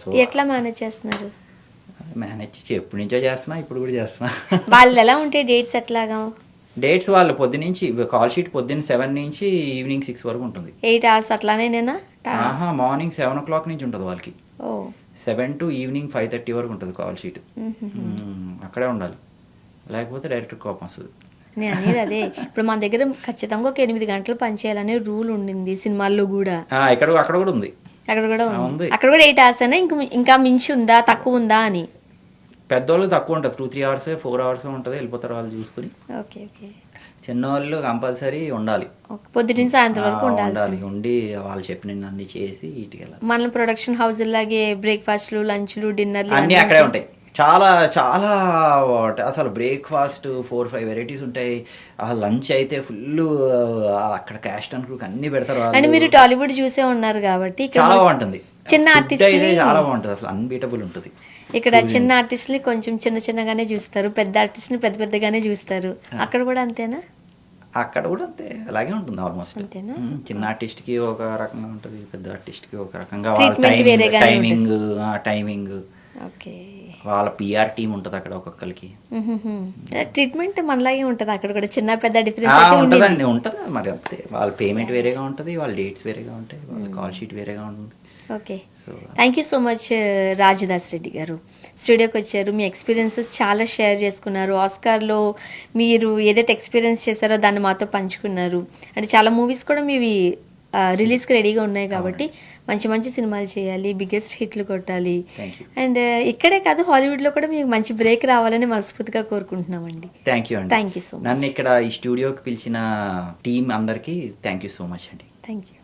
So ఎట్లా manage చేస్తున్నారు? Manage ఎప్పటి నుంచో చేస్తున్నా, ఇప్పుడు కూడా చేస్తున్నా. వాళ్ళు ఎలా ఉంటాయి డేట్స్ ఎట్లాగా? డేట్స్ వాళ్ళు పొద్దునుంచి కాల్ షీట్ పొద్దున్న 7 నుంచి ఈవినింగ్ 6 వరకు ఉంటుంది. 8 hours అట్లానేనా? ఆహా, మార్నింగ్ 7 o'clock నుంచి ఉంటుంది వాళ్ళకి. ఓ 7 to ఈవినింగ్ 5:30 వరకు ఉంటుంది కాల్ షీట్. అక్కడే ఉండాలి, లేకపోతే డైరెక్ట్ కోపం వస్తుంది. నేను అనేది అదే, ఇప్పుడు మన దగ్గర ఖచ్చితంగా ఒక 8 గంటలు పనిచేయాలనే రూల్ ఉండింది సినిమాల్లో కూడా. అక్కడ కూడా ఉంది. అక్కడ కూడా ఉంది. ఉంది. అక్కడ కూడా 8 hours అయినా ఇంకా మించి ఉందా తక్కువ ఉందా అని. పెద్దవాళ్ళు తక్కువ ఉంటుంది, 2-3 hours 4 hours ఉంటుంది, వెళ్ళిపోతారు వాళ్ళు చూసుకుని. Okay okay. చిన్నవాళ్ళు కంపల్సరీ ఉండాలి, పొద్దున సాయంత్రం వరకు ఉండాలి. ఉండి వాళ్ళు చెప్పిన అన్ని చేసి ఇంటికి వెళ్ళాలి. మన ప్రొడక్షన్ హౌస్ లాగే బ్రేక్ఫాస్ట్లు, లంచ్లు, డిన్నర్లు అన్నీ అక్కడే ఉంటాయి. చాలా చాలా అసలు బ్రేక్ఫాస్ట్ 4-5 వెరైటీస్ ఉంటాయి. ఆ లంచ్ అయితే ఫుల్ అక్కడ క్యాస్ట్ అండ్ క్రూక్ అన్ని పెడతారు. అంటే మీరు టాలీవుడ్ చూసే ఉన్నారు కాబట్టి చాలా బాగుంటుంది. చిన్న ఆర్టిస్ట్ అయితే చాలా బాగుంటుంది, అసలు అన్బీటబుల్ ఉంటుంది. ఇక్కడ చిన్న ఆర్టిస్ట్ని కొంచెం చిన్నగానే చూస్తారు, పెద్ద ఆర్టిస్ట్ని పెద్దగానే చూస్తారు. అక్కడ కూడా అంతేనా? అక్కడ కూడా అంతే, అలాగే ఉంటుంది ఆల్మోస్ట్. అంతేనా? చిన్న ఆర్టిస్ట్కి ఒక రకంగా ఉంటుంది, పెద్ద ఆర్టిస్ట్కి ఒక రకంగా. Timing okay. వాళ్ళ పిఆర్ టీమ్ ఉంటుంది అక్కడ ఒక్కొక్కరికి. ట్రీట్మెంట్ మనలాగే ఉంటుంది అక్కడ కూడా, చిన్న పెద్ద డిఫరెన్స్ ఉంటుందండి. ఉంటుంది మరి అంతే, వాళ్ళ పేమెంట్ వేరేగా ఉంటుంది, వాళ్ళ డేట్స్ వేరేగా ఉంటాయి, వాళ్ళ కాల్ షీట్ వేరేగా ఉంటుంది. Okay. Thank you so much Rajdas Reddy garu, స్టూడియోకి వచ్చారు, మీ ఎక్స్పీరియన్సెస్ చాలా షేర్ చేసుకున్నారు. ఆస్కార్లో మీరు ఏదైతే ఎక్స్పీరియన్స్ చేశారో దాన్ని మాతో పంచుకున్నారు. అంటే చాలా మూవీస్ కూడా మీవి రిలీజ్కి రెడీగా ఉన్నాయి కాబట్టి మంచి మంచి సినిమాలు చేయాలి, బిగ్గెస్ట్ హిట్లు కొట్టాలి. అండ్ ఇక్కడే కాదు, హాలీవుడ్లో కూడా మీకు మంచి బ్రేక్ రావాలని మనస్ఫూర్తిగా కోరుకుంటున్నామండి. Thank you so much. నన్ను ఇక్కడ ఈ స్టూడియోకి పిలిచిన టీం అందరికీ థ్యాంక్ యూ సో మచ్ అండి. Thank you.